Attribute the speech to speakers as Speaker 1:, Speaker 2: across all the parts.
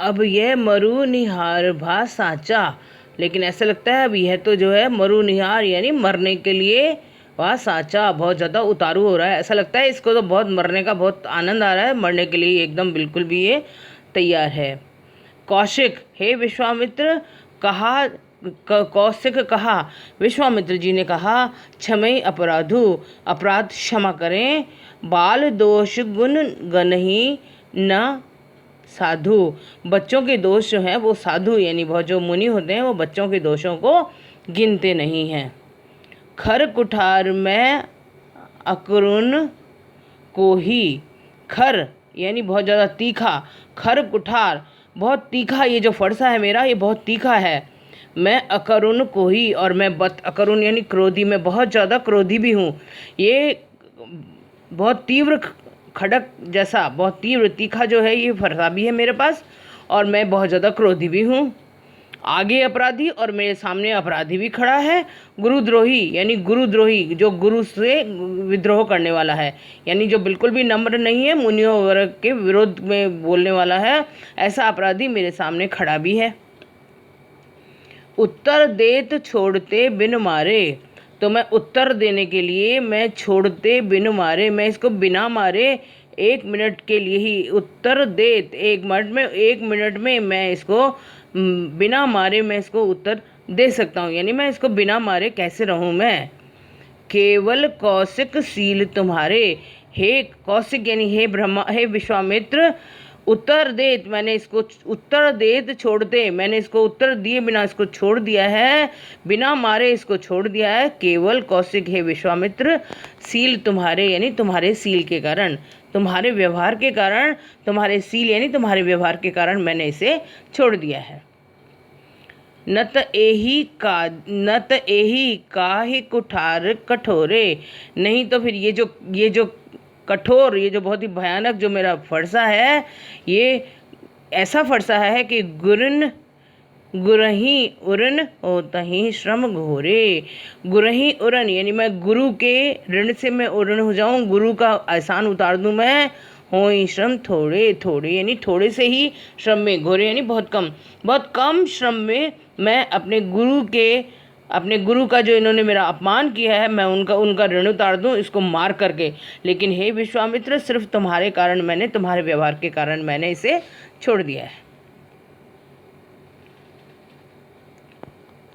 Speaker 1: अब यह मरु निहार भा साचा, लेकिन ऐसा लगता है अब यह तो जो है मरु निहार यानी मरने के लिए वह साचा बहुत ज़्यादा उतारू हो रहा है। ऐसा लगता है इसको तो बहुत मरने का बहुत आनंद आ रहा है, मरने के लिए एकदम बिल्कुल भी ये तैयार है। कौशिक, हे विश्वामित्र कहा कौशिक कहा, विश्वामित्र जी ने कहा, क्षमय अपराधु, अपराध क्षमा करें, बाल दोष गुण गनहि न साधु, बच्चों के दोष जो हैं वो साधु यानी बहुत जो मुनि होते हैं वो बच्चों के दोषों को गिनते नहीं हैं। खर कुठार में अकरुण को ही, खर यानी बहुत ज़्यादा तीखा, खर कुठार बहुत तीखा, ये जो फरसा है मेरा ये बहुत तीखा है। मैं अकरुण को ही, और मैं अकरुण यानी क्रोधी, मैं बहुत ज़्यादा क्रोधी भी हूँ। ये बहुत तीव्र खड़क जैसा बहुत तीव्र तीखा जो है ये फरसा भी है मेरे पास, और मैं बहुत ज़्यादा क्रोधी भी हूँ। आगे अपराधी और मेरे सामने अपराधी भी खड़ा है। गुरुद्रोही यानी गुरुद्रोही, जो गुरु से विद्रोह करने वाला है, यानी जो बिल्कुल भी नम्र नहीं है, मुनियों वर्ग के विरोध में बोलने वाला है, ऐसा अपराधी मेरे सामने खड़ा भी है। उत्तर देत छोड़ते बिन मारे, तो मैं उत्तर देने के लिए मैं छोड़ते बिन मारे, मैं इसको बिना मारे 1 मिनट के लिए ही उत्तर देत, 1 मिनट में मैं इसको बिना मारे मैं इसको उत्तर दे सकता हूँ, यानी मैं इसको बिना मारे कैसे रहूँ मैं। केवल कौशिक सील तुम्हारे, हे कौशिक यानी हे ब्रह्मा, हे विश्वामित्र, उत्तर देत, मैंने इसको उत्तर देत छोड़ते, मैंने इसको उत्तर दिए बिना इसको छोड़ दिया है, बिना मारे इसको छोड़ दिया है। केवल कौशिक हे विश्वामित्र, सील तुम्हारे यानी तुम्हारे सील के कारण, तुम्हारे व्यवहार के कारण, तुम्हारे सील यानी तुम्हारे व्यवहार के कारण मैंने इसे छोड़ दिया है। नत एही काहि कुठार कठोरे, नहीं तो फिर ये जो कठोर, ये जो बहुत ही भयानक जो मेरा फरसा है, ये ऐसा फरसा है कि गुरही उरन होतहि श्रम घोरे, गुरही उरन यानी मैं गुरु के ऋण से मैं उरण हो जाऊं, गुरु का एहसान उतार दूं मैं, होई श्रम थोड़े थोड़े यानी थोड़े से ही श्रम में, घोरे यानी बहुत कम श्रम में मैं अपने गुरु का जो इन्होंने मेरा अपमान किया है मैं उनका ऋण उतार दूं इसको मार करके। लेकिन हे विश्वामित्र, सिर्फ तुम्हारे कारण मैंने, तुम्हारे व्यवहार के कारण मैंने इसे छोड़ दिया है।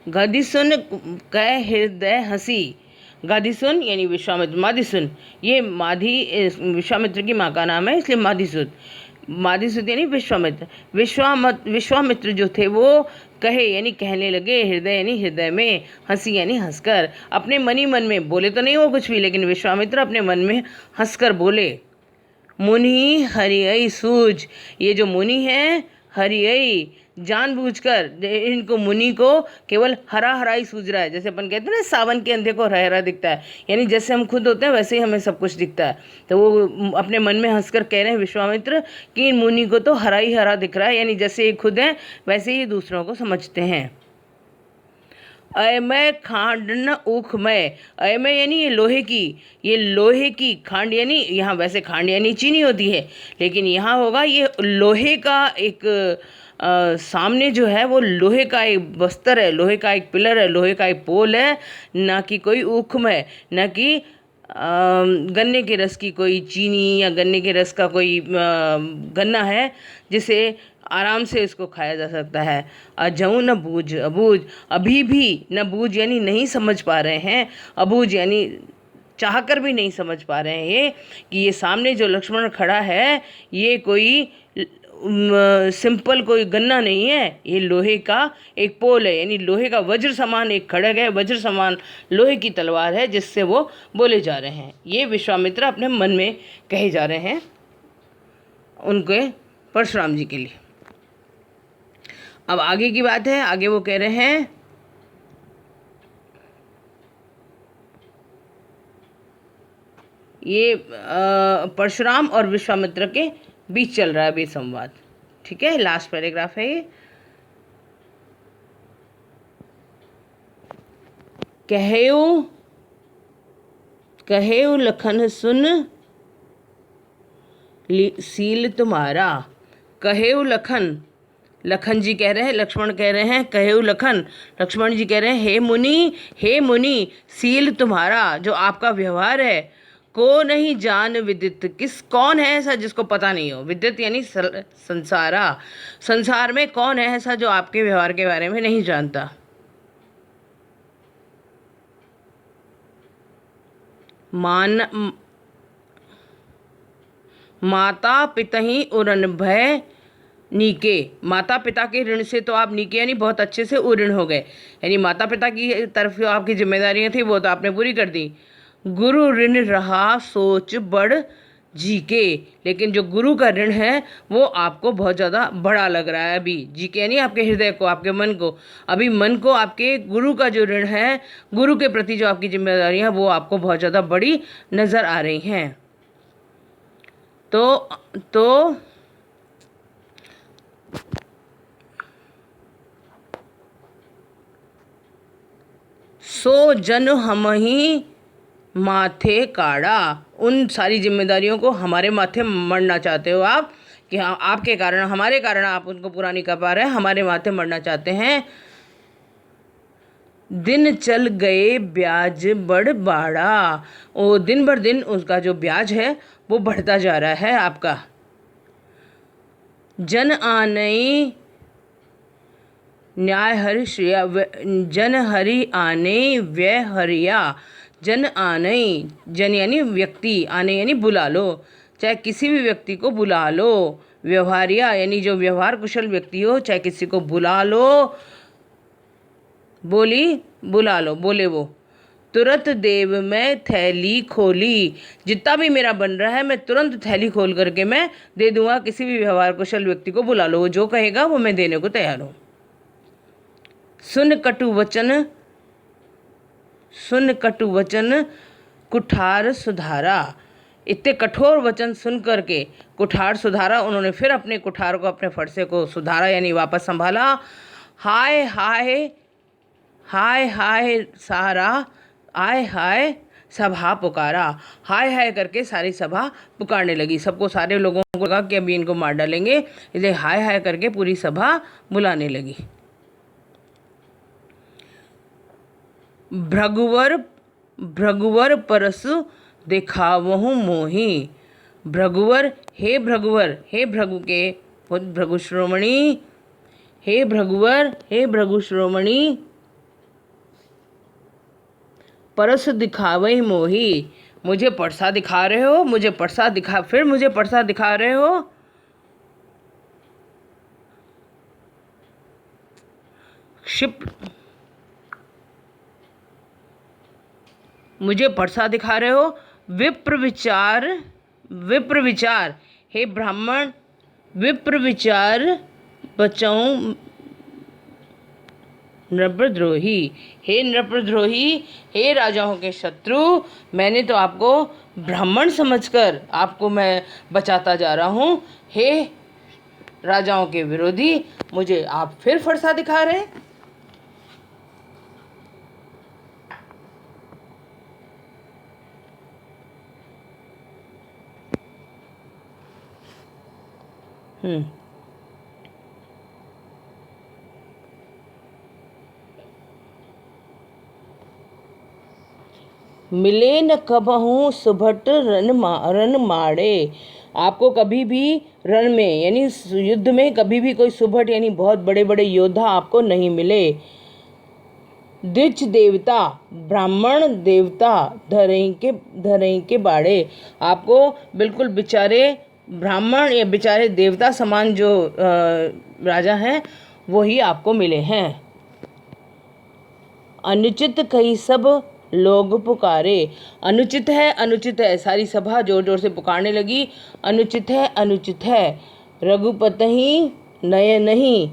Speaker 1: गदि सुन कह हृदय हंसी, गाधी सुन यानी विश्वामित्र, माधी सुन, ये माधी विश्वामित्र की माँ का नाम है इसलिए माधीसुत, माधीसुत यानी विश्वामित्र। विश्वामित्र जो थे वो कहे यानी कहने लगे, हृदय यानी हृदय में, हंसी यानी हंसकर, अपने मन ही मन में, बोले तो नहीं वो कुछ भी, लेकिन विश्वामित्र अपने मन में हंसकर बोले। मुनि हरियई सूझ, ये जो मुनि हैं हरियई जानबूझकर, इनको मुनि को केवल हरा हरा ही सूझ रहा है, जैसे अपन कहते हैं ना सावन के अंधे को हरा हरा दिखता है, यानी जैसे हम खुद होते हैं वैसे ही हमें सब कुछ दिखता है। तो वो अपने मन में हंसकर कह रहे हैं विश्वामित्र कि इन मुनि को तो हरा ही हरा दिख रहा है, यानी जैसे ये खुद हैं वैसे ही दूसरों को समझते हैं। अयमय खांड न ऊखमय, अयमय यानी ये लोहे की खांड, यानी यहाँ वैसे खांड यानी चीनी होती है, लेकिन यहाँ होगा ये लोहे का एक सामने जो है वो लोहे का एक बस्तर है, लोहे का एक पिलर है, लोहे का एक पोल है, ना कि कोई ऊखम है, ना कि गन्ने के रस की कोई चीनी या गन्ने के रस का कोई गन्ना है जिसे आराम से इसको खाया जा सकता है। अजऊ न बूझ, अबूझ, अभी भी न बूझ यानी नहीं समझ पा रहे हैं, अबूझ यानी चाहकर भी नहीं समझ पा रहे हैं ये कि ये सामने जो लक्ष्मण खड़ा है ये कोई सिंपल कोई गन्ना नहीं है, ये लोहे का एक पोल है, यानी लोहे का वज्र समान एक खड़ग है, वज्र समान लोहे की तलवार है जिससे वो बोले जा रहे हैं। ये विश्वामित्र अपने मन में कहे जा रहे हैं उनके परशुराम जी के लिए। अब आगे की बात है, आगे वो कह रहे हैं ये परशुराम और विश्वामित्र के बीच चल रहा है अभी संवाद, ठीक है, लास्ट पैराग्राफ है ये। कहेऊ लखन सुन सील तुम्हारा, कहेऊ लखन लखन जी कह रहे हैं, लक्ष्मण कह रहे हैं, कहेऊ लखन। लक्ष्मण जी कह रहे हैं, हे मुनि, सील तुम्हारा जो आपका व्यवहार है, को नहीं जान विदित, कौन है ऐसा जिसको पता नहीं हो। विदित यानी संसारा, संसार में कौन है ऐसा जो आपके व्यवहार के बारे में नहीं जानता। माता पिता ही उरण भय नीके, माता पिता के ऋण से तो आप नीके यानी बहुत अच्छे से उऋण हो गए, यानी माता पिता की तरफ जो आपकी जिम्मेदारियां थी वो तो आपने पूरी कर दी। गुरु ऋण रहा सोच बड़ जी के, लेकिन जो गुरु का ऋण है वो आपको बहुत ज़्यादा बड़ा लग रहा है अभी। जी के यानी आपके हृदय को, आपके मन को, अभी मन को आपके गुरु का जो ऋण है, गुरु के प्रति जो आपकी जिम्मेदारियां वो आपको बहुत ज़्यादा बड़ी नज़र आ रही हैं। तो सो जन हम ही माथे काढ़ा, उन सारी जिम्मेदारियों को हमारे माथे मढ़ना चाहते हो आप, कि हाँ आपके कारण, हमारे कारण आप उनको पूरा नहीं कर पा रहे हैं, हमारे माथे मढ़ना चाहते हैं। दिन चल गए ब्याज बढ़ बाड़ा, ओ दिन भर दिन उसका जो ब्याज है वो बढ़ता जा रहा है आपका। जन आने न्याय हरि श्रेया, जन हरि आने व्यय हरिया, जन आने, जन यानी व्यक्ति, आने यानी बुला लो, चाहे किसी भी व्यक्ति को बुला लो। व्यवहारिया यानी जो व्यवहार कुशल व्यक्ति हो, चाहे किसी को बुला लो, बुला लो, बोले वो। तुरंत देव में थैली खोली, जितना भी मेरा बन रहा है मैं तुरंत थैली खोल करके मैं दे दूंगा, किसी भी व्यवहार कुशल व्यक्ति को बुला लो, वो जो कहेगा वो मैं देने को तैयार हूँ। सुन कटु वचन कुठार सुधारा, इतने कठोर वचन सुन करके कुठार सुधारा, उन्होंने फिर अपने कुठार को, अपने फरसे को सुधारा यानी वापस संभाला। हाय हाय हाय हाय सारा, आय हाय सभा पुकारा, हाय हाय करके सारी सभा पुकारने लगी। सबको, सारे लोगों को लगा कि अभी इनको मार डालेंगे, इसलिए हाय हाय करके पूरी सभा बुलाने लगी। भृगुवर परसु दिखावहु मोही, भृगुवर, हे भृगुवर, हे भृगु के भृगु श्रोमणी, हे भृगुवर, हे भृगु श्रोमणी, परस दिखावई मोही, मुझे परसा दिखा रहे हो, मुझे परसा दिखा, फिर मुझे परसा दिखा रहे हो। मुझे परसा दिखा रहे हो। विप्र विचार, हे ब्राह्मण, विप्र विचार बचाऊं नृपद्रोही, हे नृपद्रोही, हे राजाओं के शत्रु, मैंने तो आपको ब्राह्मण समझकर आपको मैं बचाता जा रहा हूँ, हे राजाओं के विरोधी, मुझे आप फिर फरसा दिखा रहे हैं। मिले न कबहू सुभट रन माड़े, आपको कभी भी रण में यानी युद्ध में कभी भी कोई सुभट यानी बहुत बड़े बड़े योद्धा आपको नहीं मिले। द्विज देवता, ब्राह्मण देवता धरें के बाड़े, आपको बिल्कुल बेचारे ब्राह्मण या बेचारे देवता समान जो राजा हैं वो ही आपको मिले हैं। अनुचित कई सब लोग पुकारे, अनुचित है, अनुचित है, सारी सभा जोर जोर से पुकारने लगी, अनुचित है, अनुचित है। रघुपति ही नय नहीं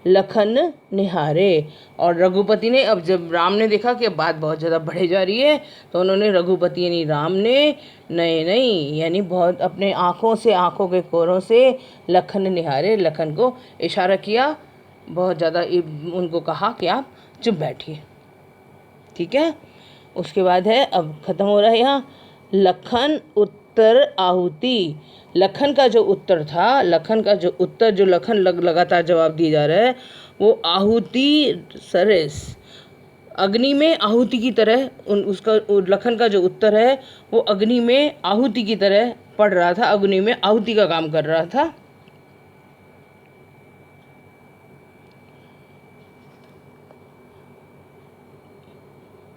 Speaker 1: लखन निहारे, और रघुपति ने, अब जब राम ने देखा कि बात बहुत ज़्यादा बढ़े जा रही है तो उन्होंने, रघुपति यानी राम ने, नए नहीं यानी बहुत अपने आँखों से, आँखों के कोरों से लखन निहारे, लखन को इशारा किया, बहुत ज़्यादा उनको कहा कि आप चुप बैठिए। ठीक है, उसके बाद है, अब ख़त्म हो रहा है यहाँ, लखन उत्तर आहुति। लखन का जो उत्तर था, लखन का जो उत्तर, जो लखन लगातार जवाब दिए जा रहा है, वो आहुति सरस, अग्नि में आहुति की तरह उसका लखन का जो उत्तर है वो अग्नि में आहुति की तरह पड़ रहा था, अग्नि में आहुति का काम कर रहा था।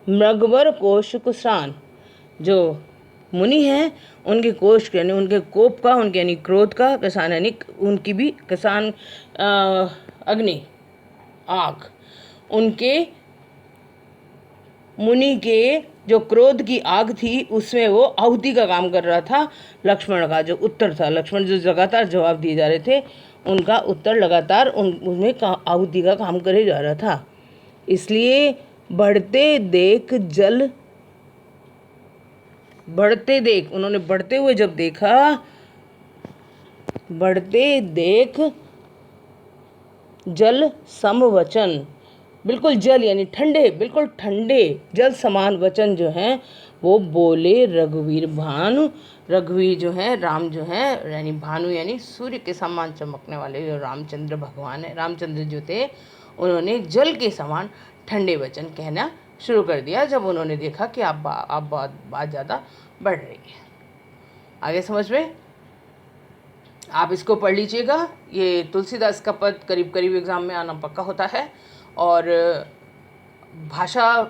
Speaker 1: मृगवर कोश कुशान, जो मुनि हैं उनके कोश यानी उनके कोप का, उनके यानी क्रोध का, किसान यानी उनकी भी किसान, अग्नि आग, उनके मुनि के जो क्रोध की आग थी उसमें वो आहुति का काम कर रहा था। लक्ष्मण का जो उत्तर था, लक्ष्मण जो लगातार जवाब दिए जा रहे थे, उनका उत्तर लगातार उसमें आहुति का काम करे जा रहा था। इसलिए बढ़ते देख जल, बढ़ते देख, उन्होंने बढ़ते हुए जब देखा, बढ़ते देख जल सम वचन, बिल्कुल जल यानी ठंडे, बिल्कुल ठंडे जल समान वचन जो हैं वो बोले रघुवीर भानु। रघुवीर जो है, राम जो है, यानी भानु यानी सूर्य के समान चमकने वाले जो रामचंद्र भगवान है, रामचंद्र जो थे, उन्होंने जल के समान ठंडे वचन कहना शुरू कर दिया जब उन्होंने देखा कि आप बात ज़्यादा बढ़ रही है। आगे समझ में? आप इसको पढ़ लीजिएगा। ये तुलसीदास का पद करीब करीब एग्ज़ाम में आना पक्का होता है, और भाषा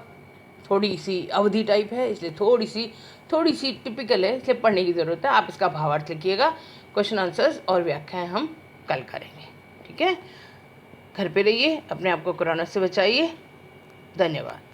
Speaker 1: थोड़ी सी अवधि टाइप है, इसलिए थोड़ी सी टिपिकल है, इसलिए पढ़ने की ज़रूरत है। आप इसका भावार्थ लिखिएगा, क्वेश्चन आंसर्स और व्याख्याएं हम कल करेंगे। ठीक है, घर पे रहिए, अपने आप को कोरोना से बचाइए। धन्यवाद।